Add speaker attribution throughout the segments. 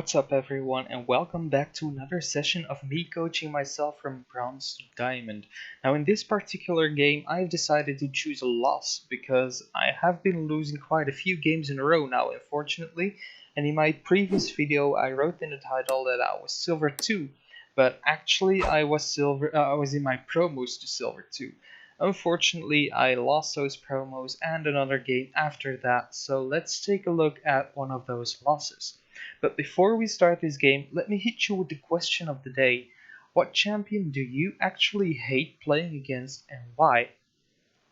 Speaker 1: What's up everyone, and welcome back to another session of me coaching myself from bronze to diamond. Now in this particular game I've decided to choose a loss because I have been losing quite a few games in a row now, unfortunately, and in my previous video I wrote in the title that I was silver 2, but actually I was in my promos to silver 2. Unfortunately, I lost those promos and another game after that, so let's take a look at one of those losses. But before we start this game, let me hit you with the question of the day. What champion do you actually hate playing against and why?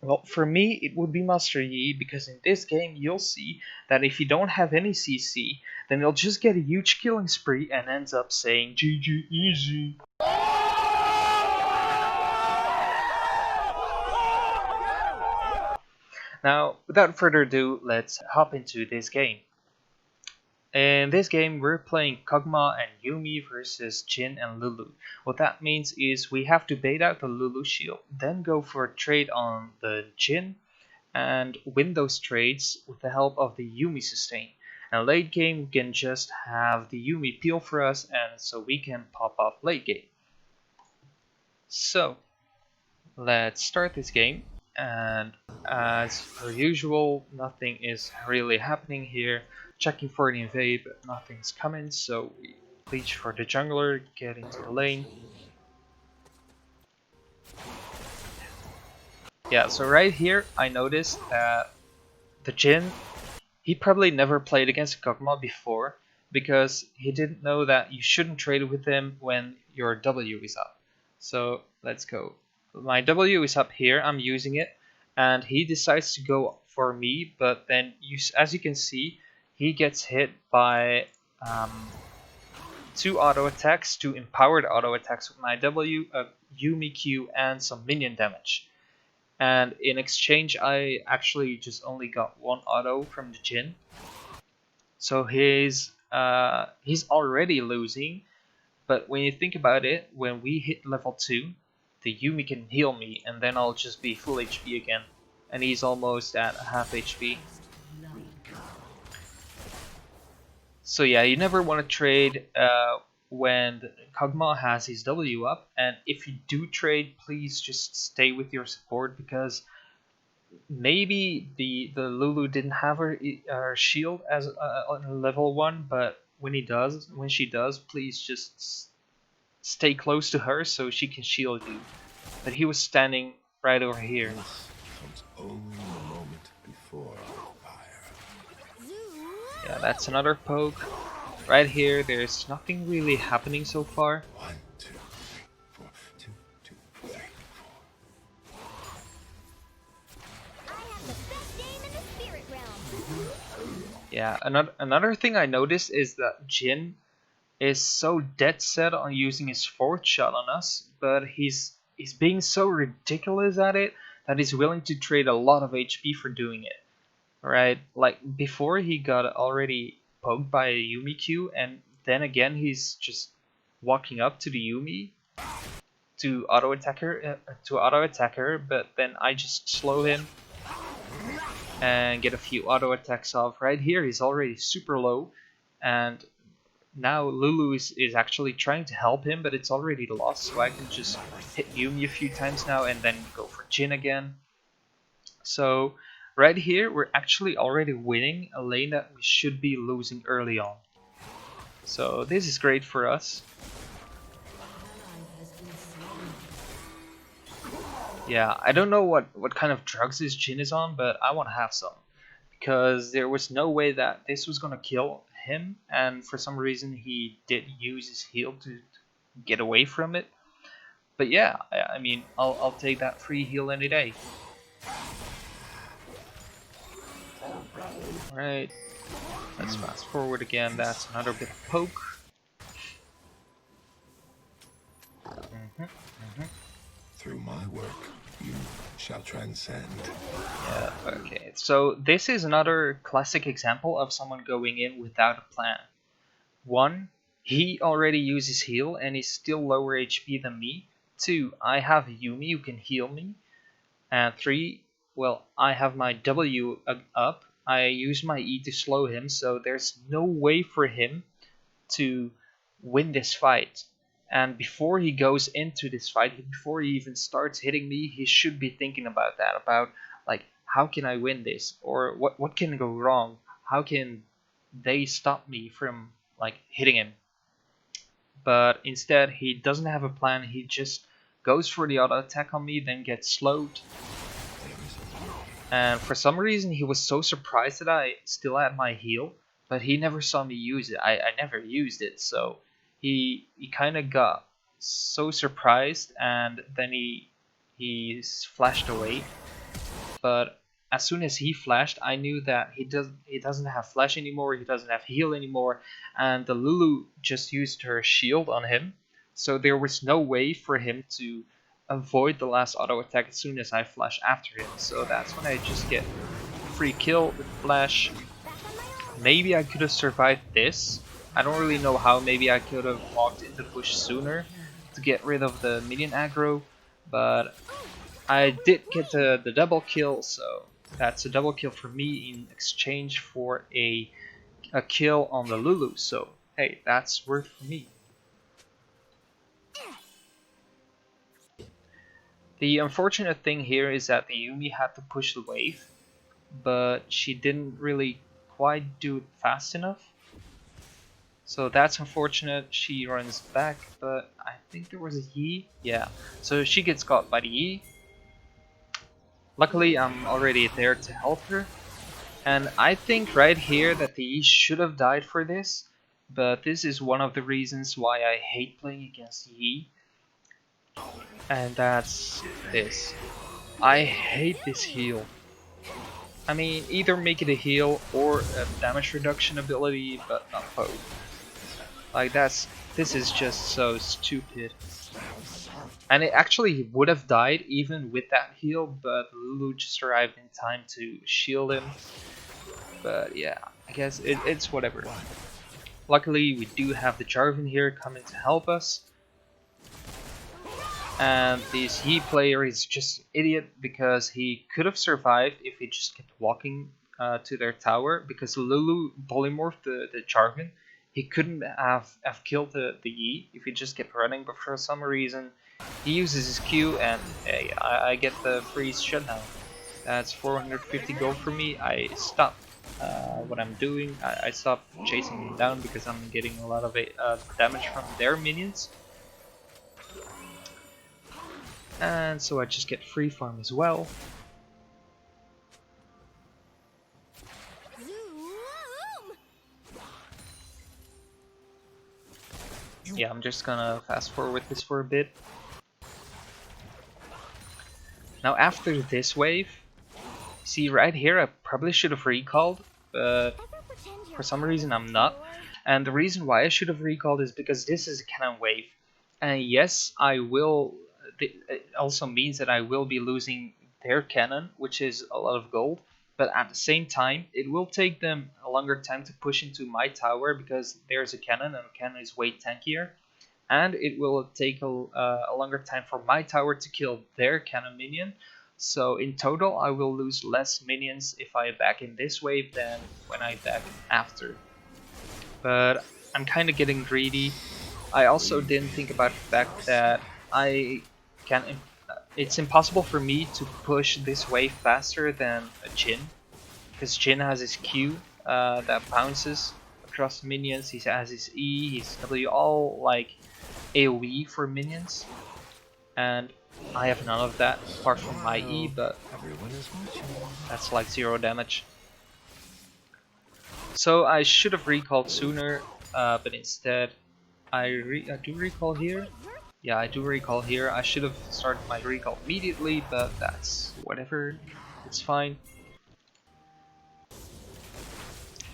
Speaker 1: Well, for me, it would be Master Yi, because in this game you'll see that if you don't have any CC, then you'll just get a huge killing spree and ends up saying GG easy. Now, without further ado, let's hop into this game. In this game, we're playing Kog'Maw and Yuumi versus Jhin and Lulu. What that means is we have to bait out the Lulu shield, then go for a trade on the Jhin, and win those trades with the help of the Yuumi sustain. And late game, we can just have the Yuumi peel for us, and so we can pop off late game. So, let's start this game, and as per usual, nothing is really happening here. Checking for an invade, but nothing's coming, so we leech for the jungler, get into the lane. Yeah, so right here I noticed that the Jhin, he probably never played against Kog'Maw before, because he didn't know that you shouldn't trade with him when your W is up. So let's go. My W is up here, I'm using it, and he decides to go for me, but then as you can see, he gets hit by 2 auto attacks, 2 empowered auto attacks with my W, a Yuumi Q, and some minion damage. And in exchange, I actually just only got 1 auto from the Jhin. So he's already losing, but when you think about it, when we hit level 2, the Yuumi can heal me, and then I'll just be full HP again. And he's almost at half HP. So yeah, you never want to trade when Kog'Maw has his W up, and if you do trade, please just stay with your support, because maybe the Lulu didn't have her shield as on level 1, but when she does, please just stay close to her so she can shield you. But he was standing right over here. Yeah, that's another poke. Right here, there's nothing really happening so far.
Speaker 2: 1, 2, 3, 4, 2, 2, 3, 4.
Speaker 1: Yeah, another thing I noticed is that Jhin is so dead set on using his 4th shot on us, but he's being so ridiculous at it that he's willing to trade a lot of HP for doing it. Right, like before he got already poked by a Yuumi Q, and then again he's just walking up to the Yuumi to auto attack her, but then I just slow him and get a few auto attacks off. Right here he's already super low, and now Lulu is actually trying to help him, but it's already lost, so I can just hit Yuumi a few times now and then go for Jhin again. So right here, we're actually already winning a lane that we should be losing early on. So this is great for us. Yeah, I don't know what kind of drugs this Jhin is on, but I want to have some. Because there was no way that this was going to kill him, and for some reason he did use his heal to get away from it. But yeah, I mean, I'll take that free heal any day. Alright, let's fast forward again. That's another bit of poke.
Speaker 2: Through my work, you shall transcend.
Speaker 1: Yeah, okay. So this is another classic example of someone going in without a plan. 1, he already uses heal and is still lower HP than me. 2, I have Yuumi who can heal me. And 3, well, I have my W up. I use my E to slow him, so there's no way for him to win this fight. And before he goes into this fight, before he even starts hitting me, he should be thinking about that, about like, how can I win this, or what can go wrong? How can they stop me from like hitting him? But instead, he doesn't have a plan. He just goes for the auto attack on me, then gets slowed. And for some reason, he was so surprised that I still had my heal, but he never saw me use it. I never used it, so he kind of got so surprised, and then he flashed away. But as soon as he flashed, I knew that he doesn't have flash anymore, he doesn't have heal anymore, and the Lulu just used her shield on him, so there was no way for him to avoid the last auto attack as soon as I flash after him. So that's when I just get free kill with flash. Maybe I could have survived this. I don't really know how. Maybe I could have walked in the bush sooner to get rid of the minion aggro, but I did get the double kill, so that's a double kill for me in exchange for a kill on the Lulu, so hey, that's worth for me. The unfortunate thing here is that the Yumi had to push the wave, but she didn't really quite do it fast enough. So that's unfortunate. She runs back, but I think there was a Yi. Yeah, so she gets caught by the Yi. Luckily, I'm already there to help her. And I think right here that the Yi should have died for this, but this is one of the reasons why I hate playing against Yi. And that's this. I hate this heal. I mean, either make it a heal or a damage reduction ability, but not both. Like this is just so stupid. And it actually would have died even with that heal, but Lulu just arrived in time to shield him. But yeah, I guess it's whatever. Luckily, we do have the Jarvan here coming to help us. And this Yi player is just an idiot because he could have survived if he just kept walking to their tower, because Lulu polymorphed the Jarvan. He couldn't have killed the Yi if he just kept running, but for some reason he uses his Q and hey, I get the freeze shutdown. That's 450 gold for me. I stopped what I'm doing. I stopped chasing them down because I'm getting a lot of damage from their minions. And so I just get free farm as well. Yeah, I'm just gonna fast forward this for a bit. Now after this wave, see right here I probably should have recalled, but for some reason I'm not. And the reason why I should have recalled is because this is a cannon wave. And yes, I will. It also means that I will be losing their cannon, which is a lot of gold. But at the same time, it will take them a longer time to push into my tower because there's a cannon and a cannon is way tankier. And it will take a longer time for my tower to kill their cannon minion. So in total, I will lose less minions if I back in this wave than when I back after. But I'm kind of getting greedy. I also didn't think about the fact that it's impossible for me to push this wave faster than a Jhin, because Jhin has his Q that bounces across minions. He has his E, his W, all like AoE for minions, and I have none of that apart from my E, but that's like 0 damage. So I should have recalled sooner, but instead I do recall here. Yeah, I do recall here. I should have started my recall immediately, but that's whatever. It's fine.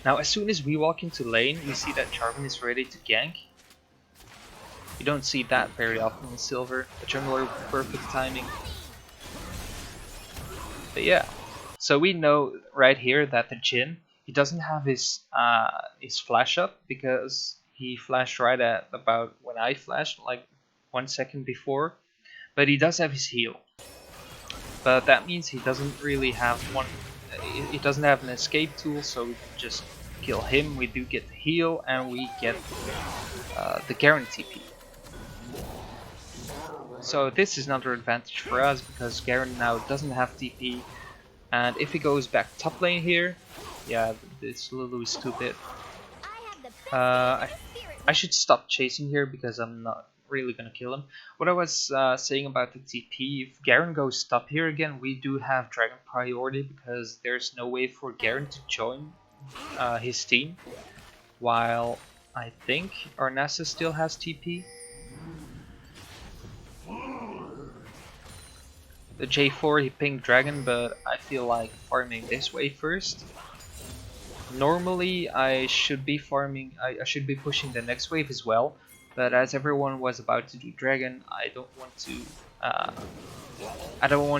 Speaker 1: Now, as soon as we walk into lane, we see that Jarvan is ready to gank. You don't see that very often in Silver. The jungler with perfect timing. But yeah, so we know right here that the Jhin, he doesn't have his flash up because he flashed right at about when I flashed, like 1 second before. But he does have his heal. But that means he doesn't really have he doesn't have an escape tool, so we can just kill him, we do get the heal, and we get the guarantee TP. So this is another advantage for us, because Garen now doesn't have TP, and if he goes back top lane here, yeah, this Lulu is stupid. I should stop chasing here because I'm not really gonna kill him. What I was saying about the TP, if Garen goes top here again, we do have Dragon priority because there's no way for Garen to join his team, while I think Arnasa still has TP. The J4 he pinged Dragon, but I feel like farming this way first. Normally I should be farming, I should be pushing the next wave as well, but as everyone was about to do Dragon, I don't want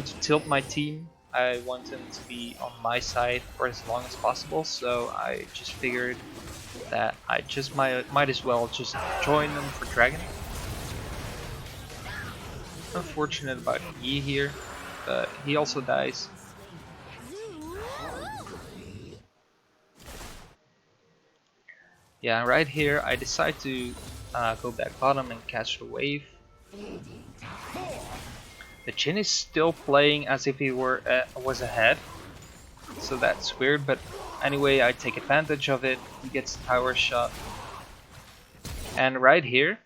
Speaker 1: to tilt my team. I want them to be on my side for as long as possible, so I just figured that I just might as well just join them for Dragon. Unfortunate about Yi here, but he also dies. Yeah, right here I decide to go back bottom and catch the wave. The Jhin is still playing as if he was ahead, so that's weird, but anyway I take advantage of it. He gets the tower shot, and right here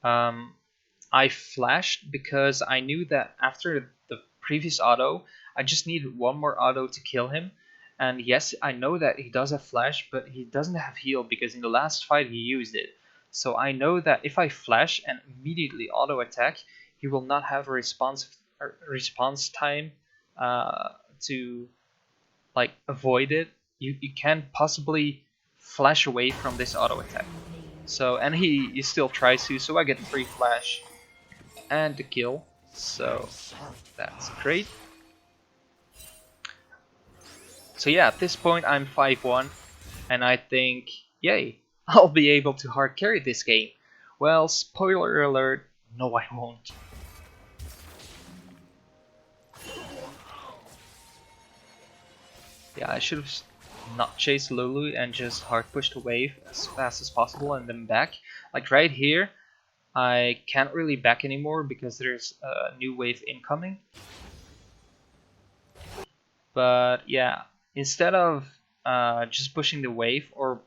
Speaker 1: I flashed because I knew that after the previous auto I just needed one more auto to kill him. And yes, I know that he does have flash, but he doesn't have heal because in the last fight he used it. So I know that if I flash and immediately auto attack, he will not have a response time to like avoid it. You can't possibly flash away from this auto attack. So, and he still tries to, so I get the free flash and the kill. So that's great. So yeah, at this point I'm 5-1, and I think, yay, I'll be able to hard carry this game. Well, spoiler alert, no I won't. Yeah, I should have not chased Lulu and just hard push the wave as fast as possible and then back. Like right here, I can't really back anymore because there's a new wave incoming. But yeah, instead of just pushing the wave or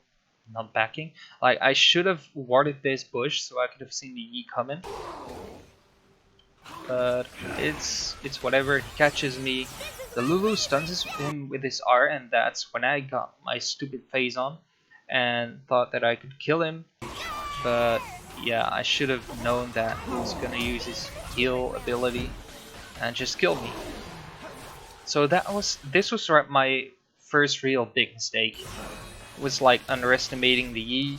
Speaker 1: not backing, like I should have warded this bush so I could have seen the Yi coming. But it's whatever. He catches me. The Lulu stuns him with his R, and that's when I got my stupid phase on and thought that I could kill him. But yeah, I should have known that he was gonna use his heal ability and just kill me. So this was my first real big mistake. It was like underestimating the Yi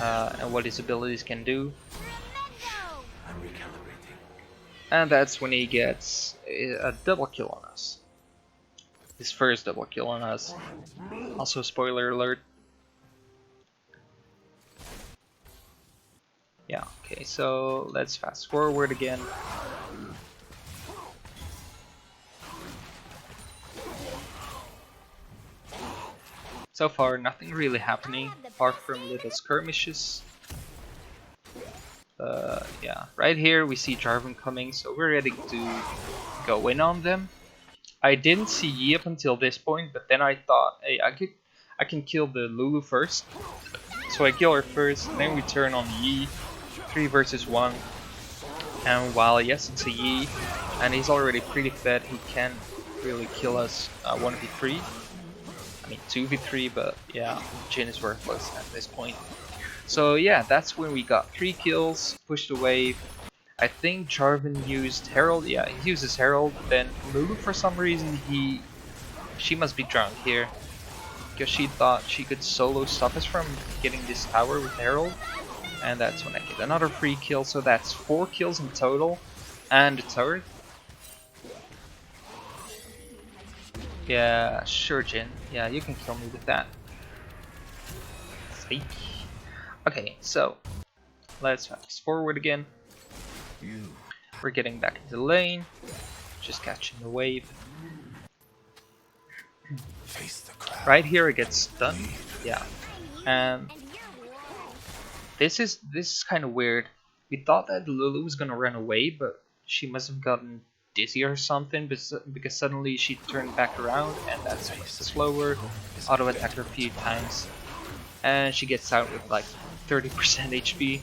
Speaker 1: and what his abilities can do. And that's when he gets a double kill on us. His first double kill on us. Also spoiler alert. Yeah, okay, so let's fast forward again. So far, nothing really happening apart from little skirmishes. Yeah, right here we see Jarvan coming, so we're ready to go in on them. I didn't see Yi up until this point, but then I thought, hey, I can kill the Lulu first. So I kill her first, and then we turn on Yi, 3 versus 1. And while yes, it's a Yi, and he's already pretty fed, he can't really kill us 1v3. I mean 2v3, but yeah, Jhin is worthless at this point. So yeah, that's when we got 3 kills, pushed the wave. I think Jarvan used Herald, yeah, he uses Herald, then Lulu for some reason, she must be drunk here. Because she thought she could solo stop us from getting this tower with Herald. And that's when I get another free kill, so that's 4 kills in total, and a turret. Yeah, sure Jhin, yeah, you can kill me with that. Fake. Okay, so let's fast forward again. We're getting back into the lane, just catching the wave.
Speaker 2: Face the crowd.
Speaker 1: Right here it gets stunned. Yeah, and this is kind of weird. We thought that Lulu was gonna run away, but she must have gotten dizzy or something because suddenly she turned back around, and that's when the slower auto attacked her a few times, and she gets out with like 30% HP.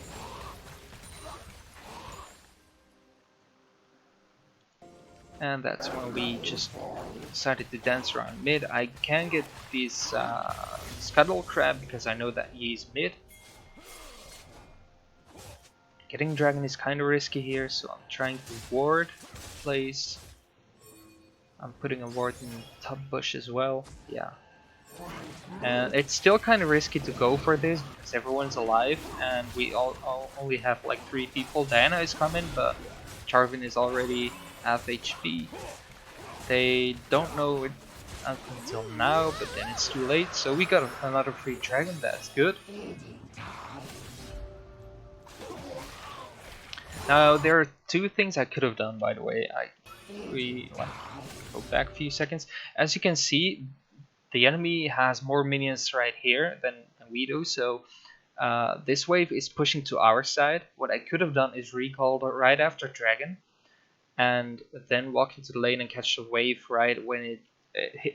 Speaker 1: And that's when we just decided to dance around mid. I can get this Scuttle Crab because I know that he's mid. Getting Dragon is kind of risky here, so I'm trying to ward place. I'm putting a ward in top bush as well, yeah. And it's still kind of risky to go for this because everyone's alive and we all only have like 3 people. Diana is coming, but Charvin is already half HP. They don't know it up until now, but then it's too late. So we got another free dragon, that's good. Now there are 2 things I could have done, by the way. We like go back a few seconds. As you can see, the enemy has more minions right here than we do, so this wave is pushing to our side. What I could have done is recalled right after dragon, and then walk into the lane and catch the wave right when it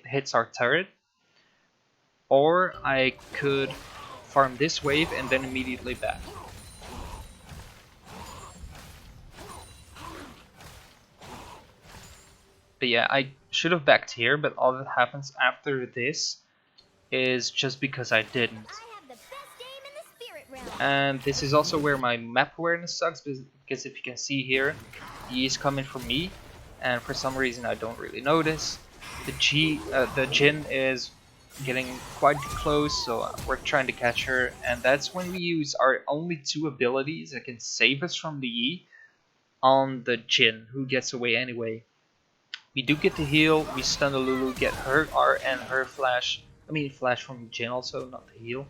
Speaker 1: hits our turret. Or I could farm this wave and then immediately back. But yeah, I should have backed here, but all that happens after this is just because I didn't. And this is also where my map awareness sucks, because if you can see here, he is coming from me, and for some reason I don't really notice. The Jhin is getting quite close, so we're trying to catch her, and that's when we use our only 2 abilities that can save us from the E on the Jhin, who gets away anyway. We do get the heal, we stun the Lulu, get her R and her flash. I mean flash from Jhin also, not the heal.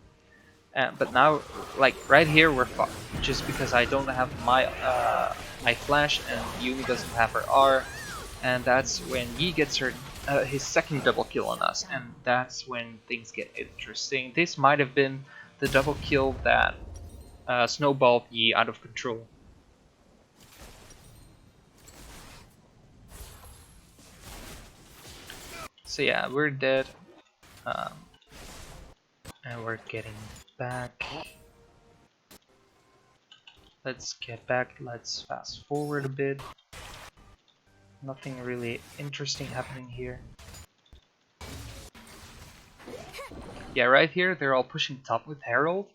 Speaker 1: But now, like right here, we're fucked. Just because I don't have my my flash and Yumi doesn't have her R, and that's when Yi gets her his second double kill on us, and that's when things get interesting. This might have been the double kill that snowballed Yi out of control. So yeah, we're dead, and we're getting back. Let's get back, let's fast forward a bit. Nothing really interesting happening here. Yeah, right here they're all pushing top with Herald,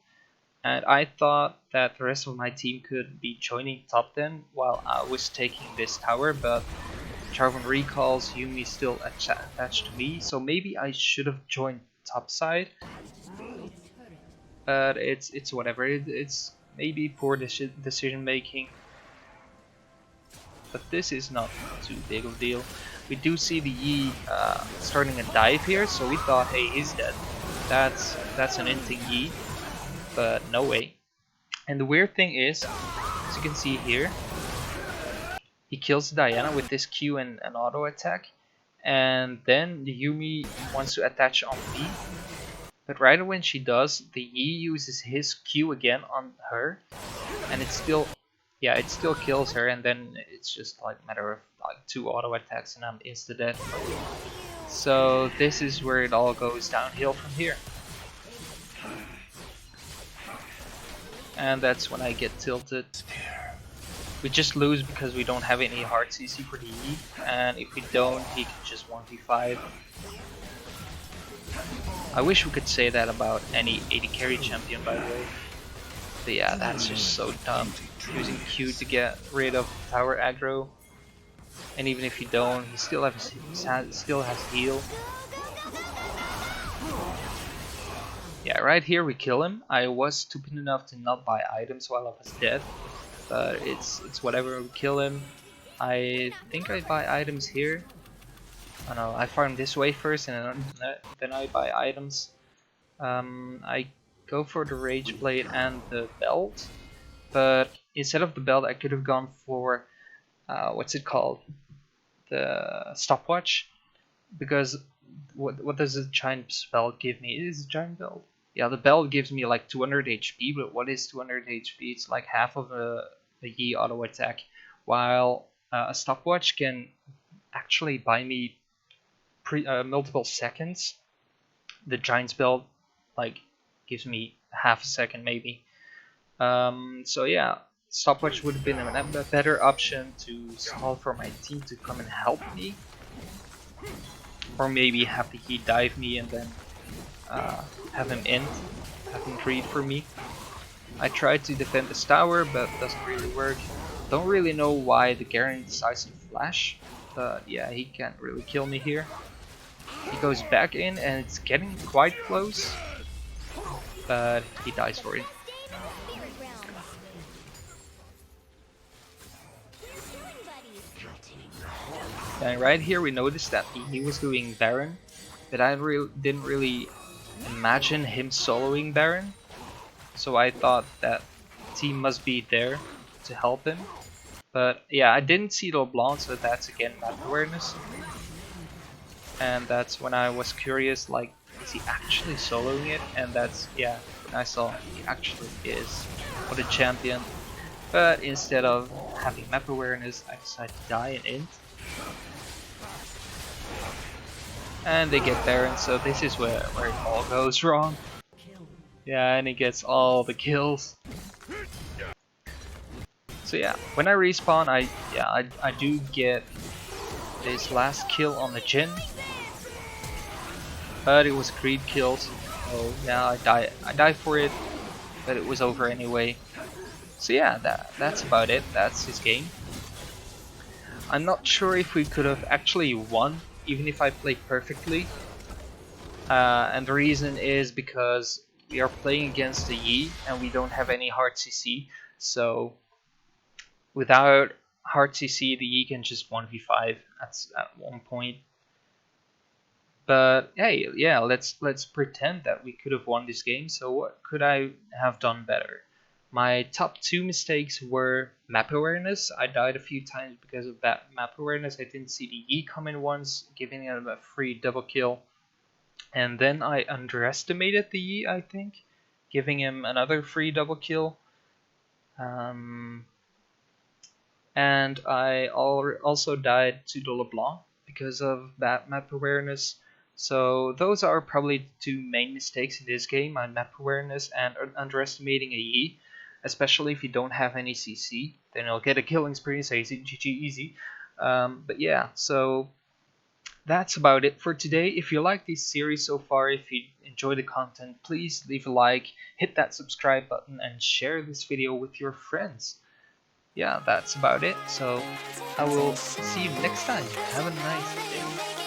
Speaker 1: and I thought that the rest of my team could be joining top then while I was taking this tower, but Charvin recalls, Yumi still attached to me, so maybe I should have joined top side. But it's whatever, it's maybe poor decision making. But this is not too big of a deal. We do see the Yi starting a dive here, so we thought, hey, he's dead. That's an inting Yi, but no way. And the weird thing is, as you can see here, he kills Diana with this Q and an auto attack, and then the Yumi wants to attach on me. But right when she does, the Yi uses his Q again on her, and it still kills her, and then it's just like a matter of like 2 auto attacks and I'm insta dead. So this is where it all goes downhill from here. And that's when I get tilted. We just lose because we don't have any hard CC for the E, and if we don't, he can just 1v5. I wish we could say that about any AD carry champion, by the way. But yeah, that's just so dumb. Using Q to get rid of tower aggro, and even if you don't, he still has heal. Yeah, right here we kill him. I was stupid enough to not buy items while I was dead, but it's whatever. We kill him. I think I buy items here. Oh no, I farm this way first, and then I buy items. I go for the Rage Blade and the belt, but instead of the belt, I could have gone for what's it called, the stopwatch, because what does a giant spell give me? Is a giant belt? Yeah, the belt gives me like 200 HP, but what is 200 HP? It's like half of a Yi auto attack, while a stopwatch can actually buy me multiple seconds. The giant's belt like gives me half a second maybe. So yeah, stopwatch would have been a better option to stall for my team to come and help me, or maybe have the Yi dive me and then have him end, have him greed for me. I tried to defend this tower, but doesn't really work. Don't really know why the Garen decides to flash, but yeah, he can't really kill me here. He goes back in and it's getting quite close, but he dies for it. And right here we noticed that he was doing Baron, but I didn't really imagine him soloing Baron, so I thought that team must be there to help him. But yeah, I didn't see LeBlanc, so that's again map awareness. And that's when I was curious, like, is he actually soloing it? And that's, yeah, when I saw he actually is. What a champion. But instead of having map awareness, I decided to die and int. And they get Baron, so this is where it all goes wrong. Yeah, and he gets all the kills. So yeah, when I respawn, I do get this last kill on the Jhin, but it was creep kills. So yeah, I die for it, but it was over anyway. So yeah, that's about it. That's his game. I'm not sure if we could have actually won, even if I played perfectly. And the reason is because we are playing against the Yi, and we don't have any hard CC. So without hard CC, the Yi can just 1v5 at one point. But hey, yeah, let's pretend that we could have won this game. So what could I have done better? My top 2 mistakes were map awareness. I died a few times because of that map awareness. I didn't see the Yi come in once, giving him a free double kill. And then I underestimated the Yi, I think, giving him another free double kill. And I also died to the LeBlanc because of that map awareness. So those are probably the 2 main mistakes in this game: my map awareness and underestimating a Yi. Especially if you don't have any CC, then you'll get a killing spree, say GG easy. But yeah, so that's about it for today. If you like this series so far, if you enjoy the content, please leave a like, hit that subscribe button, and share this video with your friends. Yeah, that's about it. So I will see you next time. Have a nice day.